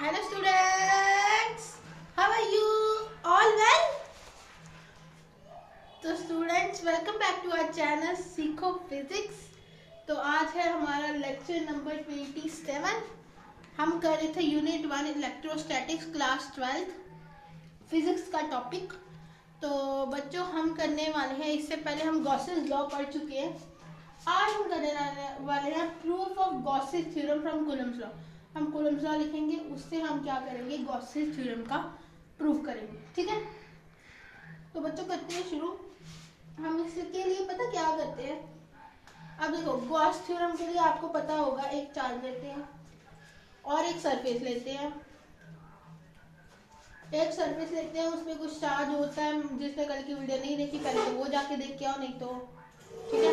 Hello students, how are you? All well? तो students welcome back to our channel Seekho physics. तो आज है हमारा लेक्चर नंबर 27। हम कर रहे थे यूनिट 1 इलेक्ट्रोस्टैटिक्स क्लास 12 फिजिक्स का टॉपिक। तो बच्चों हम करने वाले हैं, इससे पहले हम गॉसेस लॉ पढ़ चुके हैं। आज हम करने वाले हैं proof of Gauss's theorem from Coulomb's law. हम कूलम्स लॉ लिखेंगे, उससे हम क्या करेंगे, गॉसेस थ्योरम का प्रूफ करेंगे। ठीक है, तो बच्चों करते हैं शुरू। हम इसके लिए पता क्या करते हैं, अब देखो गॉस थ्योरम के लिए आपको पता होगा, एक चार्ज लेते हैं और एक सरफेस लेते हैं। एक सरफेस लेते हैं, उसमें कुछ चार्ज होता है। जिसने कल की वीडियो नहीं देखी पहले तो वो जाके देख के आओ, नहीं तो ठीक है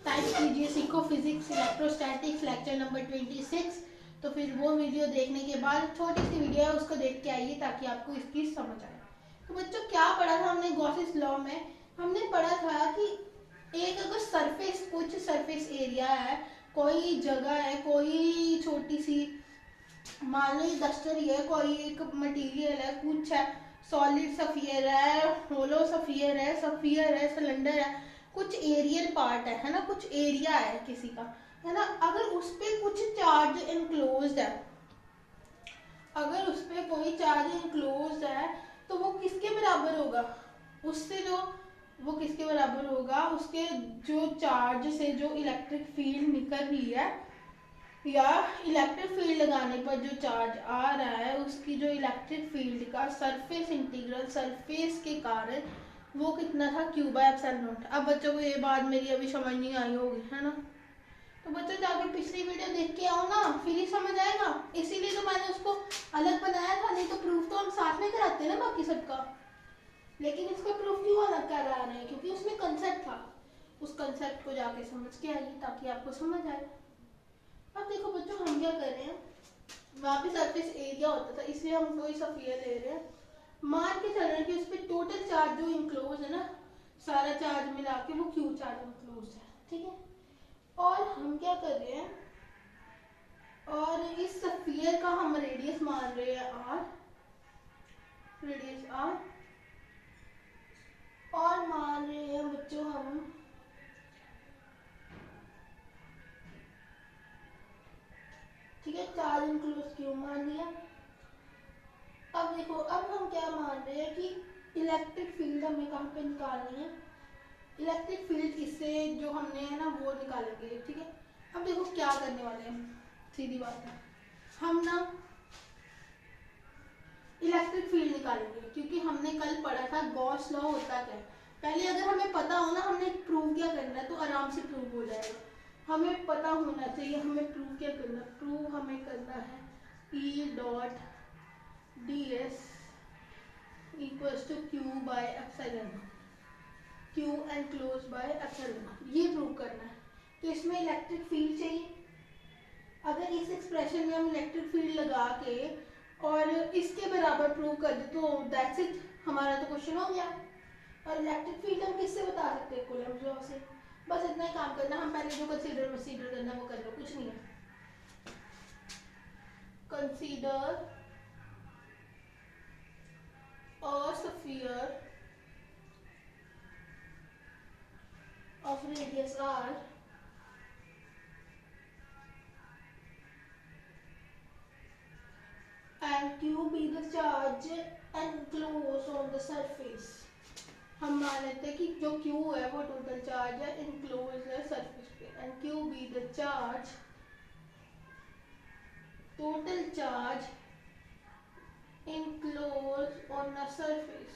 टाइप कीजिए सीखो फिजिक्स इलेक्ट्रोस्टैटिक्स लेक्चर नंबर 26। तो फिर वो वीडियो देखने के बाद छोटी सी वीडियो है उसको देख के आइए ताकि आपको इसकी समझ आए। तो बच्चों क्या पढ़ा था हमने गॉसेस लॉ में, हमने पढ़ा था कि एक अगर सरफेस कुछ सरफेस एरिया है, कोई जगह है, कोई छोटी सी मान लो ये डस्टर ही है, कोई एक मटेरियल है, कुछ है, सॉलिड सफियर है, होलो सफियर है, सिलेंडर है, कुछ एरियल पार्ट है ना, कुछ एरिया है किसी का, है ना। अगर उस पे कुछ चार्ज इनक्लोज्ड है, अगर उस पे कोई चार्ज इनक्लोज्ड है तो वो किसके बराबर होगा, उससे जो वो किसके बराबर होगा, उसके जो चार्ज से जो इलेक्ट्रिक फील्ड निकल रही है या इलेक्ट्रिक फील्ड लगाने पर जो चार्ज आ रहा है, उसकी जो इलेक्ट्रिक फील्ड का सरफेस इंटीग्रल सरफेस के कारण वो कितना था, क्यू बाय एप्सिलॉन नॉट। अब बच्चों को ये बात मेरी अभी समझ नहीं आई होगी, है ना। तो बच्चों जाके पिछली वीडियो देख के आओ ना, फिर ही समझ आएगा। इसीलिए तो मैंने उसको अलग बनाया था, नहीं तो प्रूफ तो हम साथ में कराते हैं ना बाकी सबका। लेकिन इसका प्रूफ क्यों अलग कर रहा है, क्योंकि उसमें कंसेप्ट था। उस कंसेप्ट को जाके समझ के आइए ताकि आपको समझ आए। अब देखो बच्चों हम क्या कर रहे हैं, वहाँ पे सरफेस एरिया होता था इसलिए हम कोई सफियर ले रहे हैं। मान के चल रहे हैं कि उस पर टोटल चार्ज जो इंक्लोज है ना, सारा चार्ज मिला के वो क्यू चार्ज इंक्लोज है। ठीक है, और हम क्या कर रहे हैं, और इस सफियर का हम रेडियस मान रहे हैं आर, रेडियस आर, और मान रहे हैं बच्चों हम ठीक है चार्ज इंक्लोज क्यू मान लिया। अब देखो अब हम क्या मान रहे हैं कि इलेक्ट्रिक फील्ड हमें कहाँ पे निकालनी है, इलेक्ट्रिक फील्ड इससे जो हमने है ना वो निकालेंगे। ठीक है, अब देखो क्या करने वाले हैं, सीधी बात है, हम ना इलेक्ट्रिक फील्ड निकालेंगे क्योंकि हमने कल पढ़ा था गॉस लॉ होता क्या है। पहले अगर हमें पता हो ना हमने प्रूव क्या करना है तो आराम से प्रूव हो जाएगा। हमें पता होना चाहिए हमें प्रूव क्या करना है, प्रूव हमें करना है E dot D S equals to Q by epsilon, Q enclose by epsilon, ये प्रूव करना है। तो इसमें इलेक्ट्रिक फील्ड चाहिए। अगर इस एक्सप्रेशन में हम इलेक्ट्रिक फील्ड लगा के और इसके बराबर प्रूव कर दे तो दैट्स इट, हमारा तो क्वेश्चन हो गया। और इलेक्ट्रिक फील्ड हम किससे बता सकते हैं, कूलम्ब लॉ से। बस इतना ही काम करना, हम पहले जो कंसीडर करना है वो कर लो, कुछ नहीं है। Consider a sphere of radius r and q be the charge enclosed on the surface। हम मान लेते हैं कि जो q है वो टोटल चार्ज है इनक्लोज है सरफेस पे, and q be the charge total charge enclosed on a surface,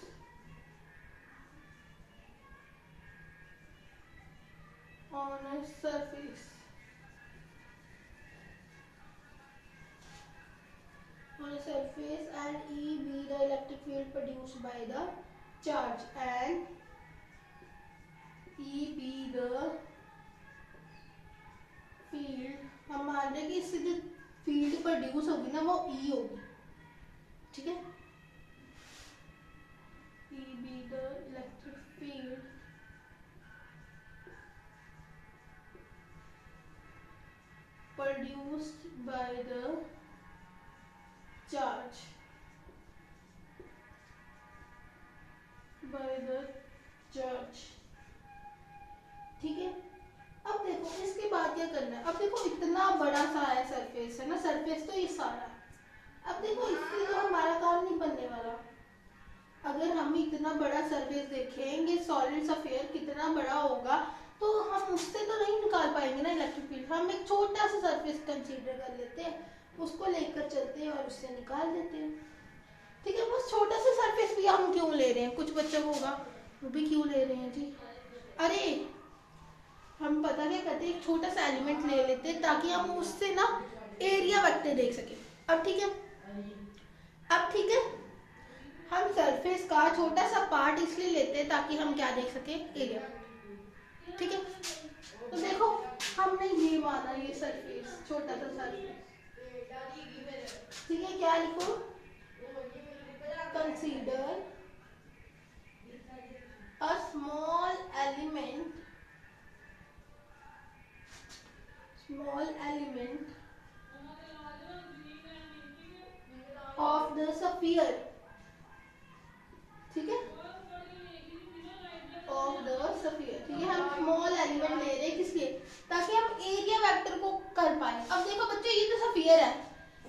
on a surface, on a surface, and E be the electric field produced by the charge, and E be the field। हम मान रहे हैं कि इससे जो field produce होगी ना वो E होगी। ठीक है, E be the electric field produced by the charge by the charge. ठीक है, अब देखो इसके बाद क्या करना है। अब देखो इतना बड़ा सा है सरफेस, है ना, सरफेस तो ये सारा है। अब देखो इससे तो हमारा काम नहीं बनने वाला। अगर हम इतना बड़ा सरफेस देखेंगे, सॉलिड स्फीयर कितना बड़ा होगा, तो हम उससे तो नहीं निकाल पाएंगे ना इलेक्ट्रिक फील्ड। हम एक छोटा सा सरफेस कंसीडर कर लेते हैं, उसको लेकर चलते हैं और उससे निकाल देते हैं। ठीक है, बस छोटा सा सरफेस भी हम क्यों ले रहे हैं, कुछ बच्चों को होगा वो भी क्यों ले रहे हैं जी। अरे हम पता क्या करते हैं, एक छोटा सा एलिमेंट ले लेते हैं ताकि हम उससे ना एरिया वेक्टर देख सके। अब ठीक है, अब ठीक है, हम सरफेस का छोटा सा पार्ट इसलिए लेते हैं ताकि हम क्या देख सके, एरिया। ठीक है, तो देखो हमने ये माना, ये सरफेस छोटा सा सरफेस। ठीक है, क्या लिखो, consider a small element of the sphere. ठीक है, ऑफ द स्फीयर। ठीक है, हम स्मॉल एलिमेंट ले रहे हैं किस लिए, ताकि हम एरिया वेक्टर को कर पाए। अब देखो बच्चों ये तो स्फीयर है,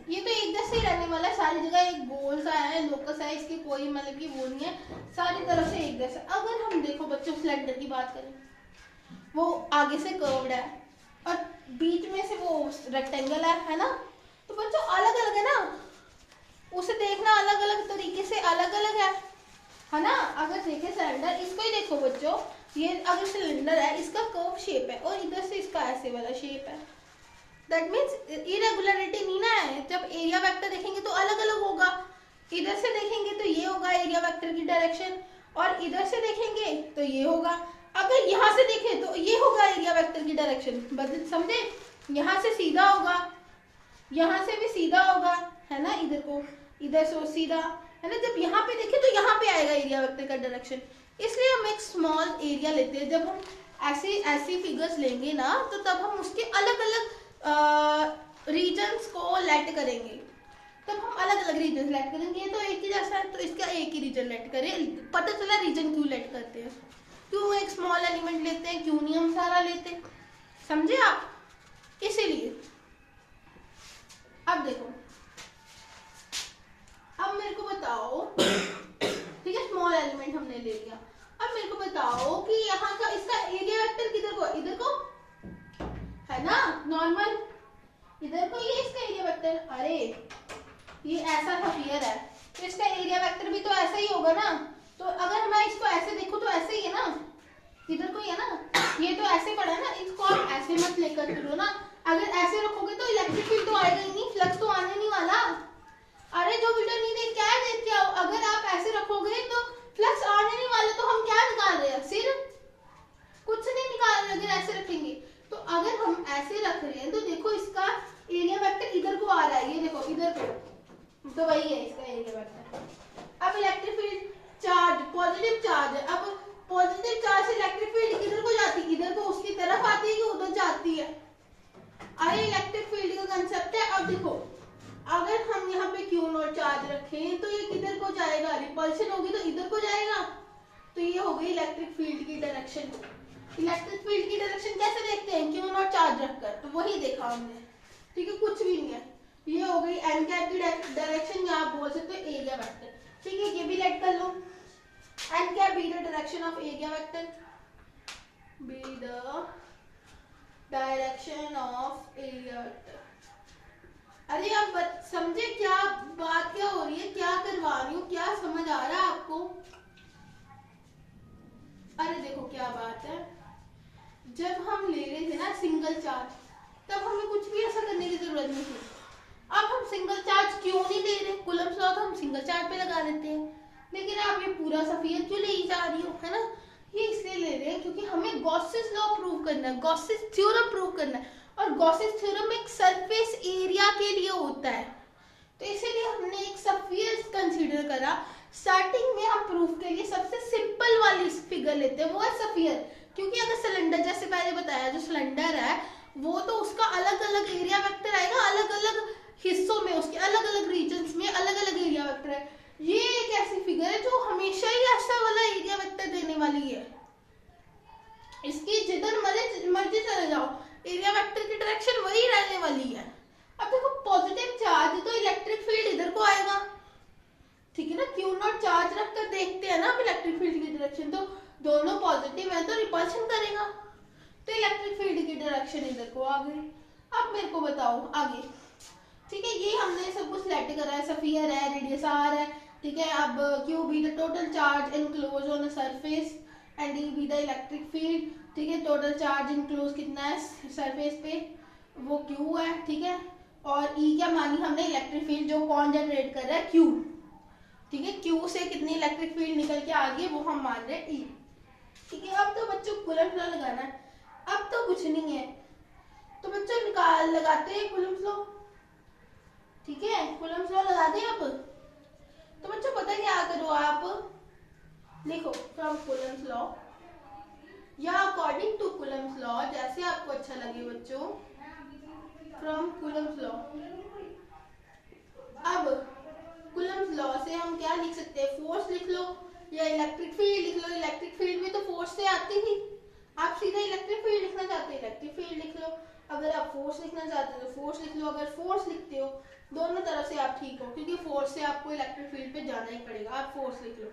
ये तो एक जैसे ही रहने वाला है सारी जगह, एक गोल सा है, लोकस है, इसकी कोई मतलब की वो नहीं है, सारी तरफ से एक जैसा। अगर हम देखो बच्चों सिलेंडर की बात करें, वो आगे से कर्व्ड है और बीच में से वो रेक्टेंगल है ना, तो बच्चों अलग अलग है ना, उसे देखना अलग अलग तरीके से अलग अलग है ना। अगर देखे सिलेंडर, इसको ही देखो बच्चों, ये अगर सिलेंडर है, इसका कर्व शेप है और इधर से इसका ऐसे वाला शेप है, दैट मीन्स इरेगुलरिटी नहीं ना है। जब एरिया वेक्टर देखेंगे तो अलग अलग होगा, इधर से देखेंगे तो ये होगा एरिया वेक्टर की डायरेक्शन, और इधर से देखेंगे तो ये होगा। अगर यहाँ से देखें तो ये होगा एरिया वेक्टर की डायरेक्शन, बदल समझे, यहाँ से सीधा होगा, यहाँ से भी सीधा होगा, है ना, इधर को इधर से सीधा, है ना। जब यहाँ पे देखें तो यहाँ पे आएगा एरिया वेक्टर का डायरेक्शन। इसलिए हम एक स्मॉल एरिया लेते हैं। जब हम ऐसी फिगर्स लेंगे ना, तो तब हम उसके अलग अलग रीजन्स को लेट करेंगे। तब हम अलग अलग रीजन लेट करेंगे। तो एक ही जैसा है तो इसका एक ही रीजन लेट करें। पता चला रीजन क्यों लेट करते हैं, क्यों एक स्मॉल एलिमेंट लेते हैं, क्यों नहीं हम सारा लेते, समझे आप, इसीलिए। अब देखो, अब मेरे को बताओ, ठीक है, स्मॉल एलिमेंट हमने ले लिया। अब मेरे को बताओ कि यहाँ का इसका एरिया वेक्टर किधर को, इधर को है ना, नॉर्मल इधर को, ये इसका एरिया वेक्टर। अरे ये ऐसा स्फीयर है तो इसका एरिया वेक्टर भी तो ऐसा ही होगा ना। तो अगर मैं इसको ऐसे देखूं तो ऐसे ही है ना, इधर को ही है ना, ये तो ऐसे पड़ा है ना, इसको आप ऐसे मत लेकर चलो ना। अगर ऐसे रखोगे तो इलेक्ट्रिक फील्ड तो आएगा ही नहीं, फ्लक्स तो आने नहीं वाला। अरे जो वीडियो नहीं देख क्या देख के आओ, अगर आप ऐसे रखोगे तो फ्लक्स आने नहीं वाला, तो हम क्या निकाल रहे हैं, सिर्फ कुछ नहीं निकाल रहे अगर ऐसे रखेंगे। तो अगर हम ऐसे रख रहे हैं तो देखो इसका एरिया वेक्टर इधर को आ रहा है, ये देखो इधर को, तो वही है इसका एरिया वेक्टर। अब electric field charge, positive charge है, अब पॉजिटिव चार्ज से इलेक्ट्रिक फील्ड किधर को जाती है, इधर को उसकी तरफ आती है कि उधर जाती है। अरे इलेक्ट्रिक फील्ड का कंसेप्ट है। अब देखो अगर हम यहाँ पे क्यू नॉट चार्ज रखें तो ये किधर को जाएगा, रिपल्शन होगी तो इधर को जाएगा। तो ये हो गई इलेक्ट्रिक फील्ड की डायरेक्शन। इलेक्ट्रिक फील्ड की डायरेक्शन कैसे देखते हैं, क्यू नॉट चार्ज रखकर, तो वही देखा हमने। ठीक है, कुछ भी नहीं है, ये हो गई एन कैप की डायरेक्शन, या आप बोल सकते हो एरिया वेक्टर। ठीक है, ये भी लेट कर लो, n cap be the direction of area vector, be the direction of area vector. अरे आप समझे क्या बात क्या हो रही है, क्या करवा रही हूँ, क्या समझ आ रहा है आपको। अरे देखो क्या बात है, जब हम ले रहे थे ना सिंगल चार्ज, तब हमें कुछ भी ऐसा करने की जरूरत नहीं थी। अब हम सिंगल चार्ज क्यों नहीं ले रहे, कूलम्ब्स लॉ तो हम सिंगल चार्ज पे लगा देते हैं। लेकिन आप ये पूरा स्फीयर क्यों ले जा रही हो, है ना, ये इसलिए ले रहे हैं क्योंकि हमें गॉसेस लॉ प्रूव करना है, गॉसेस थ्योरम प्रूव करना है। और गॉसेस थ्योरम एक सरफेस एरिया के लिए होता है, तो इसीलिए हमने एक स्फीयर कंसीडर करा। स्टार्टिंग में हम प्रूफ के लिए सबसे सिंपल वाली फिगर लेते हैं, वो है स्फीयर। क्योंकि अगर सिलेंडर, जैसे मैंने बताया, जो सिलेंडर है वो तो उसका अलग अलग एरिया वेक्टर आएगा, अलग अलग हिस्सों में, उसके अलग अलग रीजन्स में एरिया वेक्टर की डायरेक्शन वही रहने वाली है। अब देखो पॉजिटिव चार्ज तो इलेक्ट्रिक फील्ड इधर को आएगा, ठीक है ना, क्यू नॉट चार्ज रखकर देखते हैं ना हम इलेक्ट्रिक फील्ड की डायरेक्शन, तो दोनों पॉजिटिव है तो रिपल्शन करेगा, तो इलेक्ट्रिक फील्ड की डायरेक्शन इधर को आ गई। अब मेरे को बताओ आगे, ठीक है, ये हमने सब कुछ सेलेक्ट करा है, स्फीयर है, रेडियस आर है, ठीक है। अब Q be the total charge enclose on a surface and E be the electric field, ठीक है। टोटल चार्ज इनक्लोज कितना है सरफेस पे, वो क्यू है, ठीक है। और ई क्या मानी हमने, इलेक्ट्रिक फील्ड जो कौन जनरेट कर रहा है, क्यू, ठीक है। क्यू से कितनी इलेक्ट्रिक फील्ड निकल के आ गई वो हम मान रहे हैं ई, ठीक है। अब तो बच्चों कूलम्ब लॉ लगाना है, अब तो कुछ नहीं है, तो बच्चों निकाल लगाते हैं कूलम्ब लॉ, ठीक है। कूलम्ब लॉ लगा दें अब, तो बच्चों पता क्या करो, आप लिखो फ्रॉम कूलम्ब लॉ या अकॉर्डिंग टू कूलम्ब लॉ, जैसे आपको अच्छा लगे बच्चों, फ्रॉम कूलम्ब लॉ। अब कूलम्ब लॉ से हम क्या लिख सकते हैं, फोर्स लिख लो या इलेक्ट्रिक फील्ड लिख लो। इलेक्ट्रिक फील्ड भी तो फोर्स से आती ही, आप सीधा इलेक्ट्रिक फील्ड लिखना चाहते हैं इलेक्ट्रिक फील्ड लिख लो, अगर आप फोर्स लिखना चाहते हो तो फोर्स लिख लो। अगर फोर्स लिखते हो दोनों तरफ से आप ठीक हो, क्योंकि फोर्स से आपको इलेक्ट्रिक फील्ड पे जाना ही पड़ेगा, आप फोर्स लिख लो,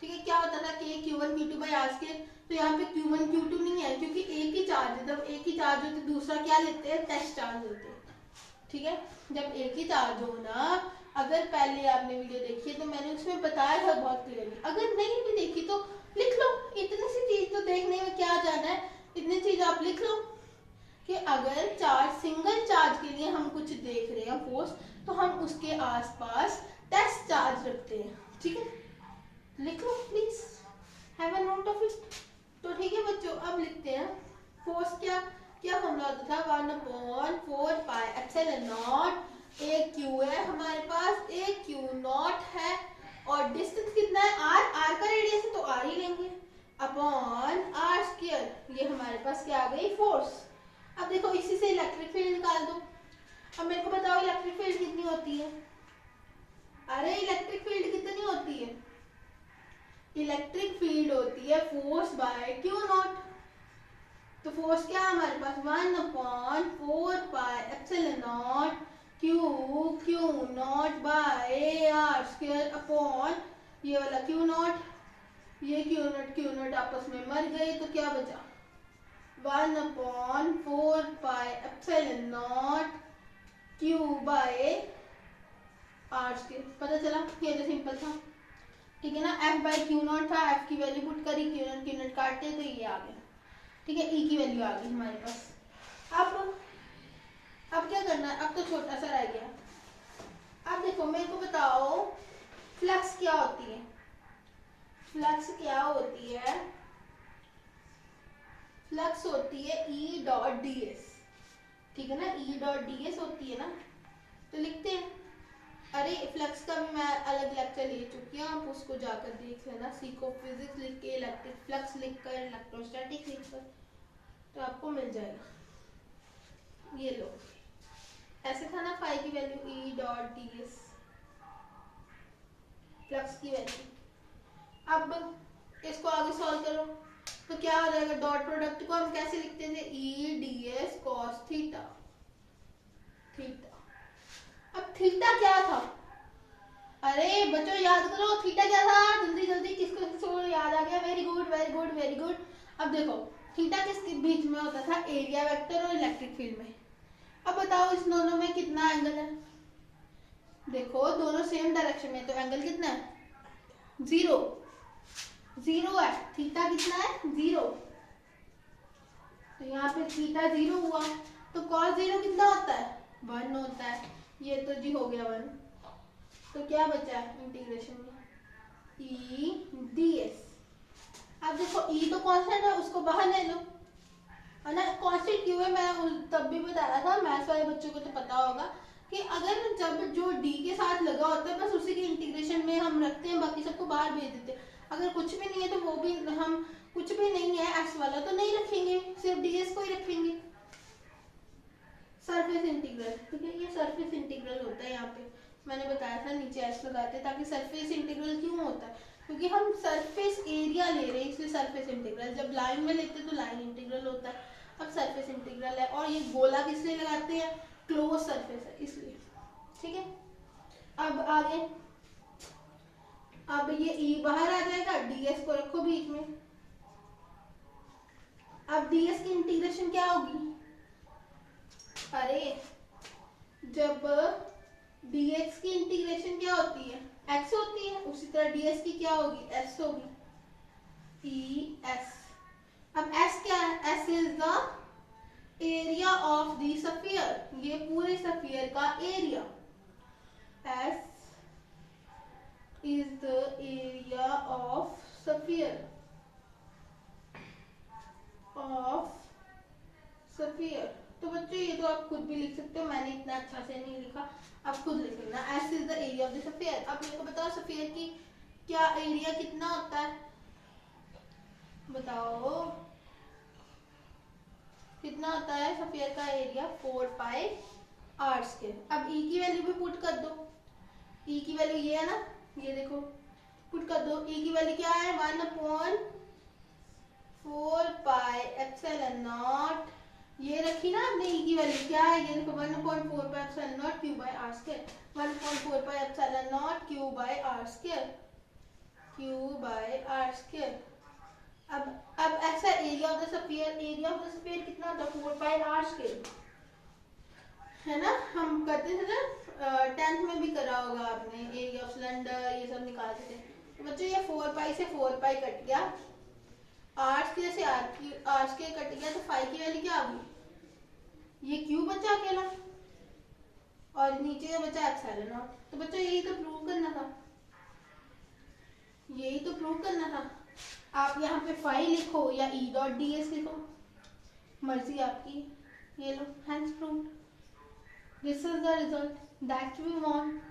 ठीक है। क्या होता था के Q1 Q2 by R square, तो यहाँ पे Q1 Q2 नहीं है क्योंकि एक ही चार्ज है, जब एक ही चार्ज होते दूसरा क्या लेते हैं, टेस्ट चार्ज लेते हैं, ठीक है। जब एक ही चार्ज हो ना, अगर पहले आपने वीडियो देखी है तो मैंने उसमें बताया था बहुत क्लियरली, अगर नहीं भी देखी तो लिख लो, इतनी सी चीज तो देखने में क्या जाना है, इतनी चीज आप लिख लो कि अगर चार्ज सिंगल चार्ज के लिए हम कुछ देख रहे हैं फोर्स, तो हम उसके आसपास टेस्ट चार्ज रखते हैं, ठीक है। लिख लो please, have a note of it. तो ठीक है बच्चों, अब लिखते हैं फोर्स क्या क्या फॉर्मूला होता था, 1/4 पाई एप्सिलॉन नॉट, एक क्यू है हमारे पास, एक क्यू नॉट है, और डिस्टेंस कितना है आर, आर का रेडियस है तो आर ही लेंगे, अपॉन आर स्क्वायर, ये हमारे पास क्या आ गई फोर्स। अब देखो इसी से इलेक्ट्रिक फील्ड निकाल दो। अब मेरे को बताओ इलेक्ट्रिक फील्ड कितनी होती है, अरे इलेक्ट्रिक फील्ड कितनी होती है, इलेक्ट्रिक फील्ड होती है फोर्स बाय क्यू नॉट, तो फोर्स क्या है हमारे पास 1/4 pi epsilon nought Q nought by R square upon ये वाला क्यू नॉट, ये क्यू नॉट आपस में मर गए तो क्या बचा 1/4 pi epsilon nought Q by R square. पता चला, ये तो सिंपल था, ठीक है ना। एफ बाई क्यू नॉट था, एफ की वैल्यू पुट करी, क्यू नॉट काटते तो ये आ गया, ठीक है। ई की वैल्यू आ गई हमारे पास। अब क्या करना है, अब तो छोटा सा रह गया। अब देखो मेरे को बताओ फ्लक्स क्या होती है, फ्लक्स क्या होती है, फ्लक्स होती है ई डॉट डी एस, ठीक है ना, ई डॉट डी एस होती है ना, तो लिखते हैं। अरे फ्लक्स का भी मैं अलग लेक्चर ले चुकी हूँ, आप उसको जाकर देख लेना, सीखो फिजिक्स लिख के इलेक्ट्रिक फ्लक्स लिख कर इलेक्ट्रोस्टैटिक लिख कर, तो आपको मिल जाएगा। ये लो ऐसे था ना, फाई की वैल्यू ई डॉट डी एस, फ्लक्स की वैल्यू। अब इसको आगे सॉल्व करो तो क्या हो जाएगा, डॉट प्रोडक्ट को हम कैसे लिखते थे, E D S cos theta, theta. अब थीटा क्या था, अरे बच्चों याद करो थीटा क्या था, जल्दी जल्दी किसको याद आ गया, very good very good very good. अब देखो थीटा किसके बीच में होता था, एरिया वेक्टर और इलेक्ट्रिक फील्ड में। अब बताओ इस दोनों में कितना एंगल है, देखो दोनों सेम डायरेक्शन में, तो एंगल कितना है, 0 0 है, थीटा कितना है 0, तो यहाँ पे थीटा 0 हुआ, तो cos 0 कितना होता है 1 होता है, ये तो जी हो गया 1, तो क्या बचा है इंटीग्रेशन में ई डी एस। अब देखो ई तो कांस्टेंट है, उसको बाहर ले लो, है ना। कांस्टेंट क्यों है, मैं तब भी बताया था, मैथ्स वाले बच्चों को तो पता होगा कि अगर जब जो डी के साथ लगा होता है बस उसी के इंटीग्रेशन में हम रखते हैं, बाकी सबको बाहर भेज देते हैं। अगर कुछ भी नहीं है तो वो भी हम कुछ भी नहीं है एक्स वाला तो नहीं रखेंगे, सिर्फ डीएस को ही रखेंगे। सरफेस इंटीग्रल, ठीक है, ये सरफेस इंटीग्रल होता है, यहाँ पे मैंने बताया था नीचे एस लगाते हैं, ताकि सरफेस इंटीग्रल क्यों होता है, क्योंकि हम सरफेस एरिया ले रहे हैं इसलिए सरफेस इंटीग्रल। जब लाइन में लेते हैं तो लाइन इंटीग्रल होता है। अब सरफेस इंटीग्रल है, और ये गोला किस लिए लगाते हैं, क्लोज सरफेस है इसलिए, ठीक है। अब आगे, अब ये ई बाहर आ जाएगा, डीएस को रखो बीच में। अब डीएस की इंटीग्रेशन क्या होगी, अरे जब डीएक्स की इंटीग्रेशन क्या होती है, एक्स होती है, उसी तरह डीएस की क्या होगी, एस होगी, ई एस। अब एस क्या है, S is the area of the sphere, ये पूरे स्फीयर का area, S is the area of sphere, तो बच्चों ये तो आप खुद भी लिख सकते हो, मैंने इतना अच्छा से नहीं लिखा, आप खुद लिख लेना, S is the area of the sphere. अब मेरे को बताओ स्फीयर की क्या एरिया कितना होता है, बताओ कितना होता है स्फीयर का एरिया, 4 पाई आर स्क्वायर। अब ई की वैल्यू भी पुट कर दो, ई की वैल्यू ये है ना, ये देखो पुट कर दो, ई की वैल्यू क्या है, 1/4 पाई एप्सिलॉन नॉट, ये रखी ना आपने, ई की वैल्यू क्या है, ये देखो 1/4 pi epsilon nought Q by R square, 1/4 pi epsilon nought Q by R square, Q by R square. अब ऐसा area of the sphere, area of the sphere कितना होता है, 4 पाई आर स्क्वायर, है ना, हम करते थे ना 10th में भी करा होगा आपने, एरिया ऑफ सिलेंडर ये सब निकालते थे। तो बच्चों ये 4 पाई से 4 पाई कट गया, आर स्क्वायर से आर स्क्वायर कट गया, तो फाई की वैल्यू क्या आ गई, ये क्यू बचा अकेला और नीचे बचा एप्सिलॉन नॉट। तो बच्चों यही तो प्रूव करना था, यही तो प्रूव करना था। आप यहाँ पे फाई लिखो या ई डॉट डी एस लिखो, मर्जी आपकी, ये लो hence proved, this is the result that we want.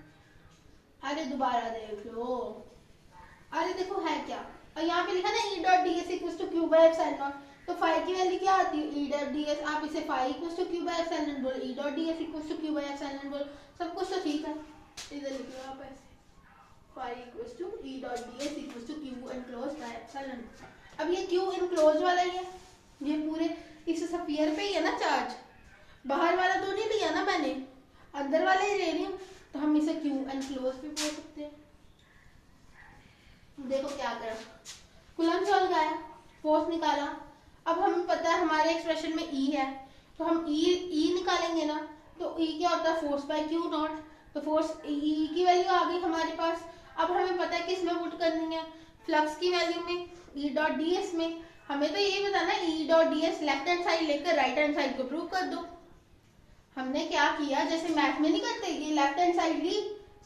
अरे दोबारा देख लो, अरे देखो है क्या, और यहाँ पे लिखा ना E dot D S equals to Q by epsilon not, तो फाई की वैल्यू क्या आती है, ई डॉट डी एस, आप इसे phi equals to Q by epsilon बोलो, E dot D S equals to Q by epsilon बोलो, सब कुछ तो ठीक है, इधर लिख लो आप ऐसे, phi equals to E dot D S equals to Q enclosed by epsilon. अब ये क्यू एनक्लोज्ड वाला ही है, ये पूरे इस स्फीयर पे ही है ना चार्ज, बाहर वाला तो नहीं लिया ना मैंने, अंदर वाले ही ले रही हूँ, तो हम इसे क्यू एनक्लोज्ड भी बोल सकते हैं। देखो क्या करा, कूलम्ब लॉ लगाया, फोर्स निकाला, अब हमें पता है हमारे एक्सप्रेशन में ई है, तो हम ई निकालेंगे ना, तो ई क्या होता है, फोर्स बाय क्यू नॉट, तो फोर्स ई की वैल्यू आ गई हमारे पास। अब हमें पता है किस में पुट करनी है, फ्लक्स की वैल्यू में, ई डॉट डी एस में। हमें तो यही बताना है, E dot D S left hand side लेकर राइट हैंड साइड को प्रूव कर दो। हमने क्या किया, जैसे मैथ में नहीं करते, ये लेफ्ट हैंड साइड ली,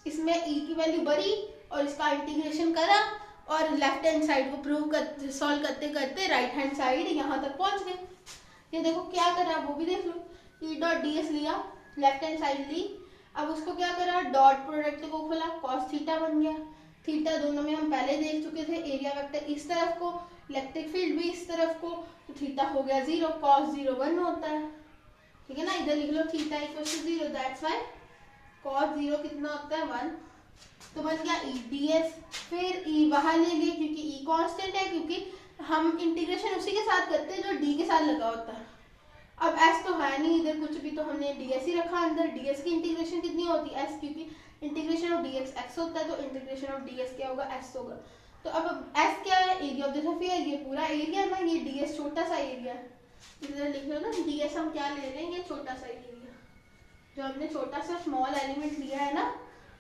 इसमें ई की वैल्यू भरी और इसका इंटीग्रेशन करा, और लेफ्ट हैंड साइड को प्रूव कर सॉल्व करते करते राइट हैंड साइड यहाँ तक पहुंच गए। ये देखो क्या करा, वो भी देख लो, ई डॉट डी एस लिया, लेफ्ट हैंड साइड ली, अब उसको क्या करा, डॉट प्रोडक्ट को खोला, कॉस थीटा बन गया, थीटा दोनों में हम पहले देख चुके थे, एरिया वेक्टर इस तरफ को, इलेक्ट्रिक फील्ड भी इस तरफ को, तो थीटा हो गया 0, कॉस 0 1 होता है, ठीक है ना, इधर लिख लो theta equal to 0, that's why cos 0 कितना होता है 1, तो बन गया ई डी एस। फिर ई बाहर ले लिए क्योंकि ई कांस्टेंट है, क्योंकि हम इंटीग्रेशन उसी के साथ करते हैं जो डी के साथ लगा होता है। अब एस तो है नहीं इधर कुछ भी, तो हमने डी एस ही रखा अंदर, डी एस की इंटीग्रेशन कितनी होती है एस, क्योंकि integration of D x x होता है, तो इंटीग्रेशन ऑफ डी एस क्या होगा, एस होगा। तो अब एस क्या है, एरिया ऑफ द स्फीयर, ये पूरा एरिया ना, ये डी एस छोटा सा एरिया है, इधर लिख लो ना, डी एस हम क्या ले रहे हैं, ये छोटा सा एरिया, जो हमने छोटा सा स्मॉल एलिमेंट लिया है ना,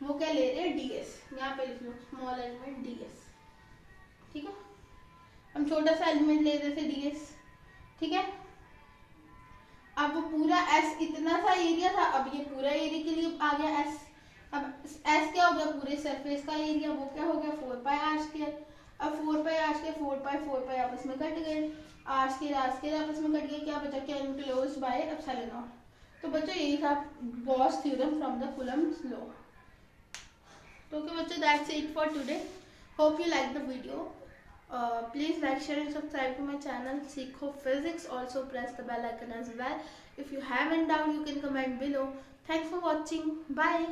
वो क्या ले रहे हैं, डी एस, यहाँ पे लिख लो स्मॉल एलिमेंट डी एस, ठीक है, हम छोटा सा एलिमेंट ले रहे थे डी एस, ठीक है। अब वो पूरा एस इतना सा एरिया था, अब ये पूरा एरिया के लिए आ गया एस, अब एस क्या हो गया, पूरे सरफेस का एरिया, वो क्या हो गया 4 पाई आर स्क्वायर। अब 4 पाई आर स्क्वायर 4 पाई आपस में कट गए, आर स्क्वायर आपस में कट गए, क्या बचा, क्या एनक्लोज्ड बाय एप्सिलॉन नॉट। तो बच्चों यही था Gauss theorem from the Coulomb's law. तो okay बच्चों, that's it for today. Hope you like the video. Please like, share and subscribe to my channel Seekho Physics. Also press the bell icon as well. If you have any doubt, you can comment below. Thanks for watching. Bye.